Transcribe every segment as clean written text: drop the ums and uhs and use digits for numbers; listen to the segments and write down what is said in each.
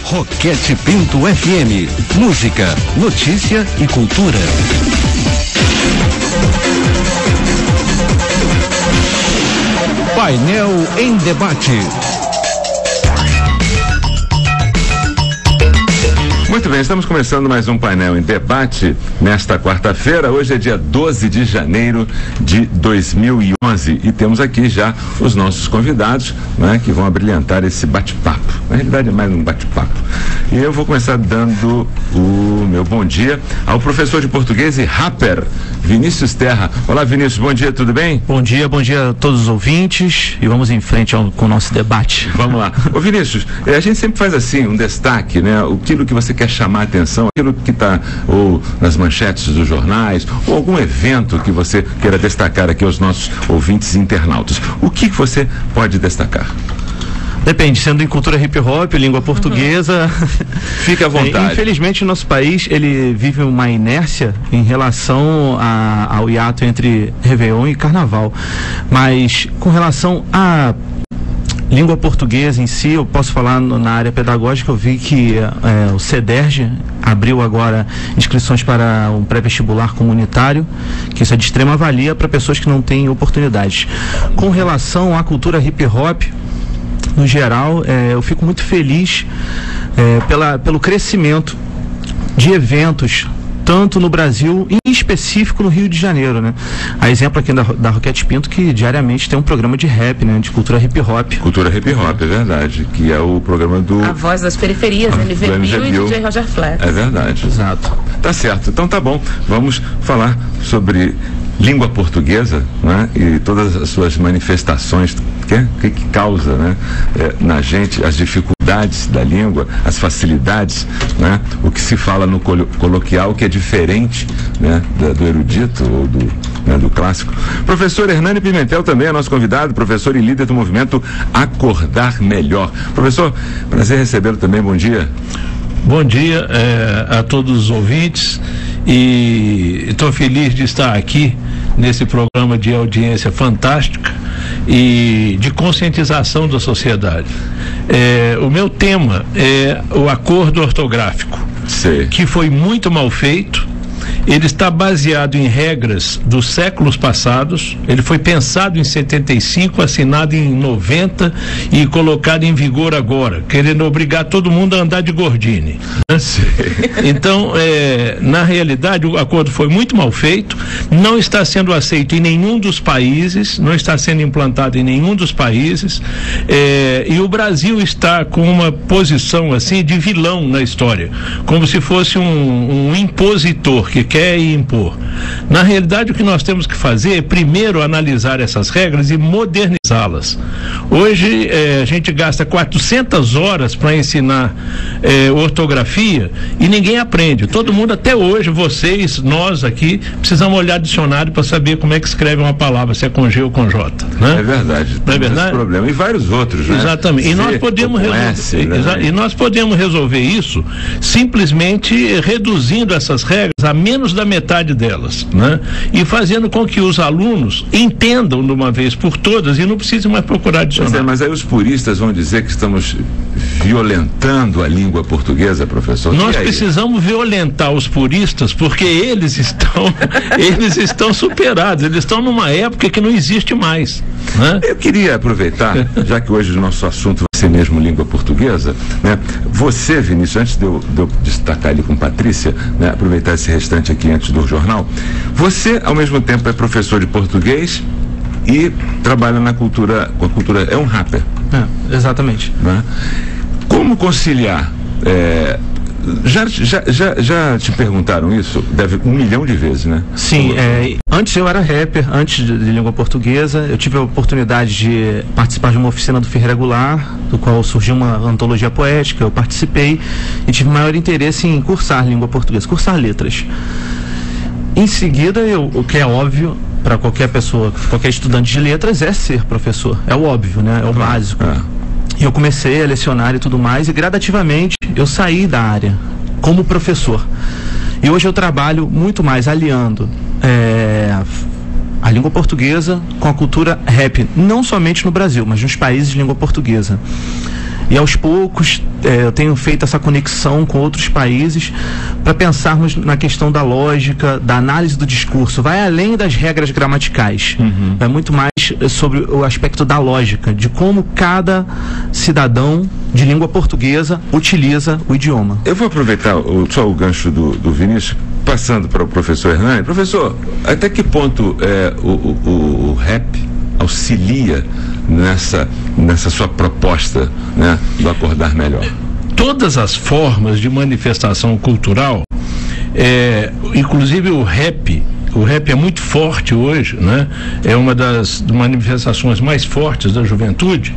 Roquete Pinto FM. Música, notícia e cultura. Painel em debate. Muito bem, estamos começando mais um painel em debate nesta quarta-feira. Hoje é dia 12 de janeiro de 2011 e temos aqui já os nossos convidados, né, que vão abrilhantar esse bate-papo. Na realidade é mais um bate-papo. E eu vou começar dando o meu bom dia ao professor de português e rapper, Vinícius Terra. Olá, Vinícius, bom dia, tudo bem? Bom dia a todos os ouvintes e vamos em frente com o nosso debate. Vamos lá. Ô Vinícius, a gente sempre faz assim, um destaque, né? Aquilo que você quer chamar a atenção, aquilo que está ou nas manchetes dos jornais, ou algum evento que você queira destacar aqui aos nossos ouvintes e internautas. O que você pode destacar? Depende, sendo em cultura hip hop, língua portuguesa. Fica à vontade. Infelizmente, o nosso país, ele vive uma inércia em relação ao hiato entre Réveillon e Carnaval. Mas, com relação à língua portuguesa em si, eu posso falar na área pedagógica, eu vi que o CEDERJ abriu agora inscrições para um pré-vestibular comunitário, que isso é de extrema valia para pessoas que não têm oportunidades. Com relação à cultura hip hop, no geral, eu fico muito feliz pelo crescimento de eventos, tanto no Brasil e em específico no Rio de Janeiro, né? A exemplo aqui da Roquete Pinto, que diariamente tem um programa de rap, né? De cultura hip hop. Cultura hip hop, é verdade, que é o programa do... A Voz das Periferias, NV Bill e DJ Roger Flex. É verdade. Exato. Tá certo, então tá bom, vamos falar sobre língua portuguesa, né? E todas as suas manifestações, que causa, né? Na gente, as dificuldades da língua, as facilidades, né? O que se fala no coloquial que é diferente, né? Do erudito ou do clássico. Professor Hernani Pimentel também é nosso convidado, professor e líder do movimento Acordar Melhor. Professor, prazer recebê-lo também, bom dia. Bom dia a todos os ouvintes e estou feliz de estar aqui nesse programa de audiência fantástica e de conscientização da sociedade. O meu tema é o acordo ortográfico, que foi muito mal feito. Ele está baseado em regras dos séculos passados. Ele foi pensado em 75, assinado em 90 e colocado em vigor agora, querendo obrigar todo mundo a andar de Gordini. Então, na realidade, o acordo foi muito mal feito, não está sendo aceito em nenhum dos países, não está sendo implantado em nenhum dos países, e o Brasil está com uma posição assim de vilão na história, como se fosse um impositor que quer impor. Na realidade, o que nós temos que fazer é primeiro analisar essas regras e modernizá-las. Hoje a gente gasta 400 horas para ensinar ortografia e ninguém aprende. Todo mundo, até hoje, vocês, nós aqui, precisamos olhar dicionário para saber como é que escreve uma palavra, se é com G ou com J, né? É verdade. Não é verdade? Esse problema. E vários outros, né? Exatamente. E nós podemos e nós podemos resolver isso simplesmente reduzindo essas regras a menos da metade delas, né? E fazendo com que os alunos entendam de uma vez por todas e não precisem mais procurar dicionário. Mas aí os puristas vão dizer que estamos violentando a língua portuguesa, professor. Nós precisamos violentar os puristas porque eles estão superados, eles estão numa época que não existe mais, né? Eu queria aproveitar, já que hoje o nosso assunto vai ser mesmo língua portuguesa, né? Você, Vinícius, antes de eu destacar ali com Patrícia, né? Aproveitar esse restante aqui antes do jornal, você ao mesmo tempo é professor de português e trabalha com a cultura, é um rapper. Exatamente. Né? Como conciliar? Já te perguntaram isso? Deve 1 milhão de vezes, né? Sim, antes eu era rapper, antes de língua portuguesa, eu tive a oportunidade de participar de uma oficina do Ferreira Goulart, do qual surgiu uma antologia poética, eu participei e tive maior interesse em cursar língua portuguesa, cursar letras. Em seguida, o que é óbvio para qualquer pessoa, qualquer estudante de letras, é ser professor, é o óbvio, né? É o básico. E eu comecei a lecionar e tudo mais, e gradativamente eu saí da área como professor. E hoje eu trabalho muito mais aliando a língua portuguesa com a cultura rap, não somente no Brasil, mas nos países de língua portuguesa. E aos poucos eu tenho feito essa conexão com outros países para pensarmos na questão da lógica, da análise do discurso. Vai além das regras gramaticais. Vai muito mais sobre o aspecto da lógica, de como cada cidadão de língua portuguesa utiliza o idioma. Eu vou aproveitar só o gancho do Vinícius, passando para o professor Hernani. Professor, até que ponto o rap auxilia nessa sua proposta, né, do acordar melhor? Todas as formas de manifestação cultural, inclusive o rap é muito forte hoje, né? É uma das manifestações mais fortes da juventude.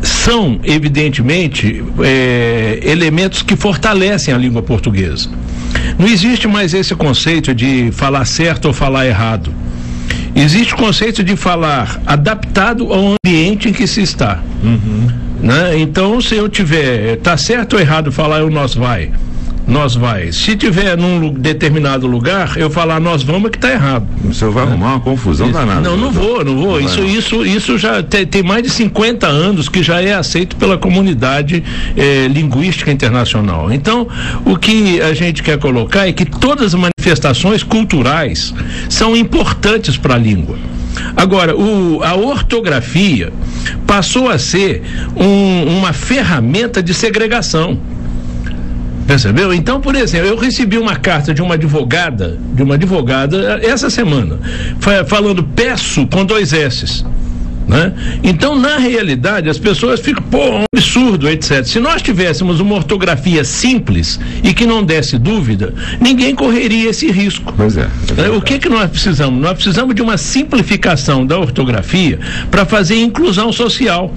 São, evidentemente, elementos que fortalecem a língua portuguesa. Não existe mais esse conceito de falar certo ou falar errado. Existe o conceito de falar adaptado ao ambiente em que se está. Né? Então, se eu tiver, tá certo ou errado falar o nós vai. Se tiver num determinado lugar, eu falar nós vamos, é que tá errado. O senhor vai arrumar uma confusão danada. Não vou. Isso já tem mais de 50 anos que já é aceito pela comunidade linguística internacional. Então, o que a gente quer colocar é que todas as manifestações culturais são importantes para a língua. Agora, a ortografia passou a ser uma ferramenta de segregação. Percebeu? Então, por exemplo, eu recebi uma carta de uma advogada essa semana, falando peço com 2 S's. Né? Então, na realidade, as pessoas ficam, um absurdo, etc. Se nós tivéssemos uma ortografia simples e que não desse dúvida, ninguém correria esse risco. Pois é. O que nós precisamos? Nós precisamos de uma simplificação da ortografia para fazer inclusão social,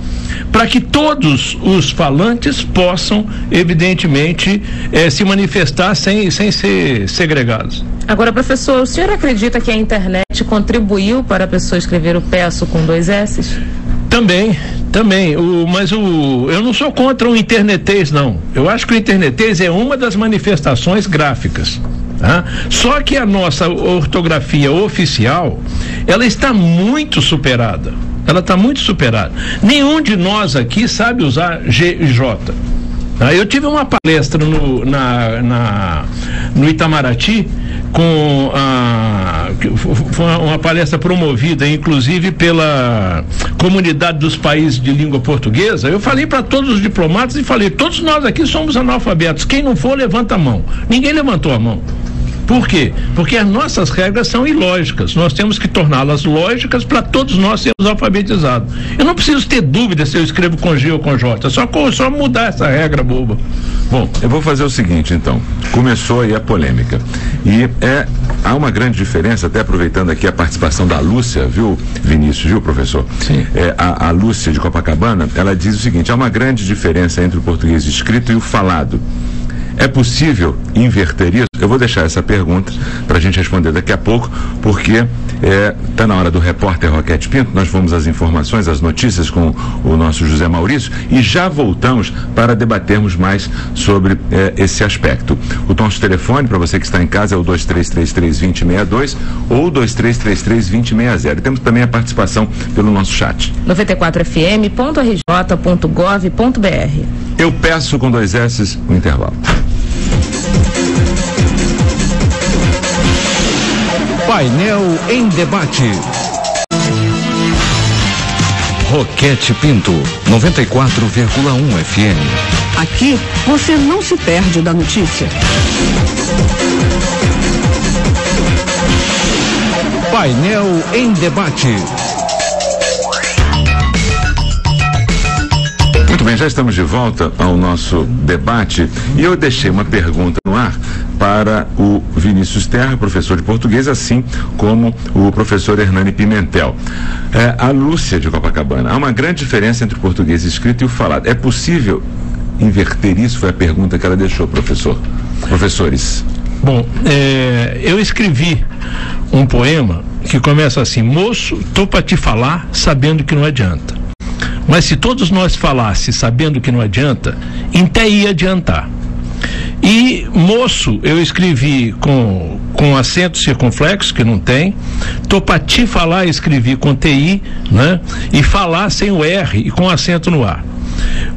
para que todos os falantes possam, evidentemente, se manifestar sem ser segregados. Agora, professor, o senhor acredita que a internet contribuiu para a pessoa escrever o peço com 2 S's? Também. Mas eu não sou contra o internetês, não. Eu acho que o internetês é uma das manifestações gráficas. Tá? Só que a nossa ortografia oficial, ela está muito superada. Nenhum de nós aqui sabe usar G e J. Eu tive uma palestra no Itamaraty, foi uma palestra promovida inclusive pela comunidade dos países de língua portuguesa. Eu falei para todos os diplomatas e falei, todos nós aqui somos analfabetos, quem não for levanta a mão. Ninguém levantou a mão. Por quê? Porque as nossas regras são ilógicas. Nós temos que torná-las lógicas para todos nós sermos alfabetizados. Eu não preciso ter dúvida se eu escrevo com G ou com J. Só mudar essa regra boba. Bom, eu vou fazer o seguinte, então. Começou aí a polêmica. E há uma grande diferença, até aproveitando aqui a participação da Lúcia, viu, Vinícius, viu, professor? Sim. A Lúcia de Copacabana, ela diz o seguinte: há uma grande diferença entre o português escrito e o falado. É possível inverter isso? Eu vou deixar essa pergunta para a gente responder daqui a pouco, porque está na hora do repórter Roquete Pinto. Nós vamos às informações, às notícias com o nosso José Maurício e já voltamos para debatermos mais sobre esse aspecto. O nosso telefone, para você que está em casa, é o 2333-2062 ou 2333-2060. E temos também a participação pelo nosso chat. 94fm.rj.gov.br. Eu peço com 2 S's o intervalo. Painel em debate. Roquete Pinto, 94,1 FM. Aqui você não se perde da notícia. Painel em debate. Muito bem, já estamos de volta ao nosso debate e eu deixei uma pergunta no ar para o Vinícius Terra, professor de português, assim como o professor Hernani Pimentel. A Lúcia de Copacabana, há uma grande diferença entre o português escrito e o falado. É possível inverter isso? Foi a pergunta que ela deixou, professores. Bom, eu escrevi um poema que começa assim: moço, tô para te falar sabendo que não adianta. Mas se todos nós falássemos sabendo que não adianta, até ia adiantar. E moço, eu escrevi com acento circunflexo, que não tem. Tô para te falar, escrevi com TI, né? E falar sem o R e com acento no ar.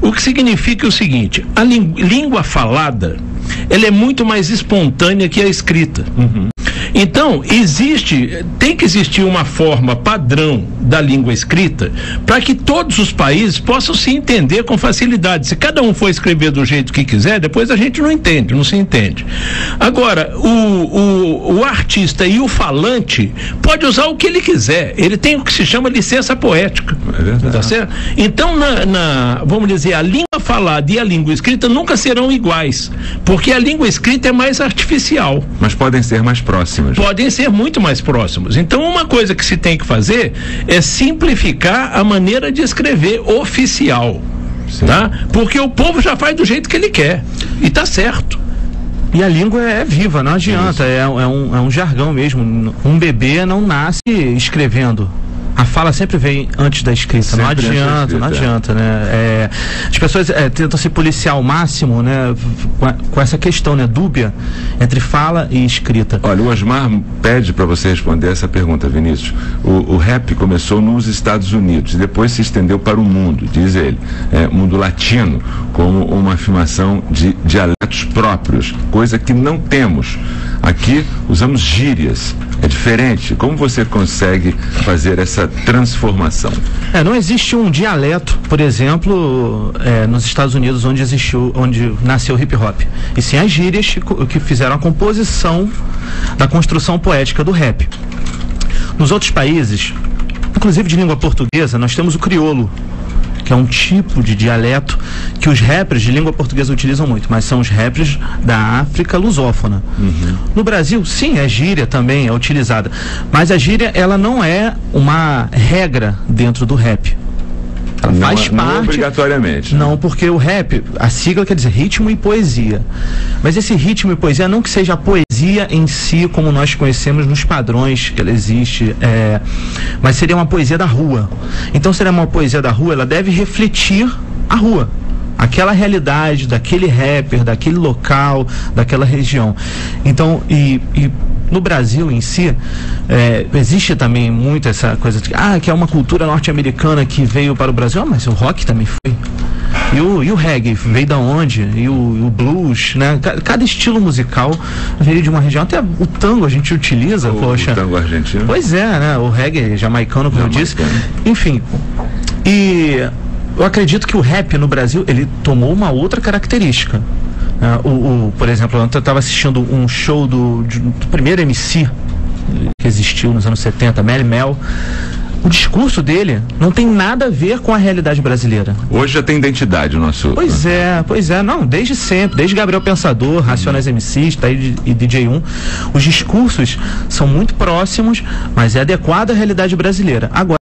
O que significa o seguinte: a língua falada, ela é muito mais espontânea que a escrita. Então, tem que existir uma forma padrão da língua escrita para que todos os países possam se entender com facilidade. Se cada um for escrever do jeito que quiser, depois a gente não se entende. Agora, o artista e o falante pode usar o que ele quiser. Ele tem o que se chama licença poética. Tá certo? Então, vamos dizer, a língua falada e a língua escrita nunca serão iguais, porque a língua escrita é mais artificial. Mas podem ser mais próximas. Podem ser muito mais próximos. Então, uma coisa que se tem que fazer é simplificar a maneira de escrever oficial. Tá? Porque o povo já faz do jeito que ele quer. E tá certo. E a língua é viva, não adianta. É um jargão mesmo. Um bebê não nasce escrevendo. A fala sempre vem antes da escrita, sempre não adianta, né? As pessoas tentam se policiar ao máximo, né? Com essa questão, né? Dúbia entre fala e escrita. Olha, o Osmar pede para você responder essa pergunta, Vinícius. O rap começou nos Estados Unidos e depois se estendeu para o mundo, diz ele, mundo latino, como uma afirmação de dialetos próprios, coisa que não temos. Aqui usamos gírias, é diferente. Como você consegue fazer essa transformação? Não existe um dialeto, por exemplo, nos Estados Unidos onde nasceu o hip hop. E sim as gírias que fizeram a composição da construção poética do rap. Nos outros países, inclusive de língua portuguesa, nós temos o crioulo, que é um tipo de dialeto que os rappers de língua portuguesa utilizam muito, mas são os rappers da África lusófona. No Brasil, sim, a gíria também é utilizada, mas a gíria, ela não é uma regra dentro do rap. Ela faz parte. Não obrigatoriamente. Não, porque o rap, a sigla quer dizer ritmo e poesia. Mas esse ritmo e poesia não que seja a poesia em si, como nós conhecemos nos padrões que ela existe, mas seria uma poesia da rua. Então, seria uma poesia da rua, ela deve refletir a rua. Aquela realidade daquele rapper, daquele local, daquela região. Então, no Brasil em si, existe também muito essa coisa de que é uma cultura norte-americana que veio para o Brasil, mas o rock também foi. E o reggae veio da onde? E o blues, né? Cada estilo musical veio de uma região. Até o tango a gente utiliza, poxa. O tango argentino. Pois é, né? O reggae jamaicano, como eu disse. Enfim. E eu acredito que o rap no Brasil, ele tomou uma outra característica. Por exemplo, ontem eu estava assistindo um show do primeiro MC que existiu nos anos 70, Melle Mel. O discurso dele não tem nada a ver com a realidade brasileira. Hoje já tem identidade o nosso... Pois é, não, desde sempre, desde Gabriel Pensador, Racionais MCs, tá aí, e DJ1, os discursos são muito próximos, mas é adequado à realidade brasileira. Agora,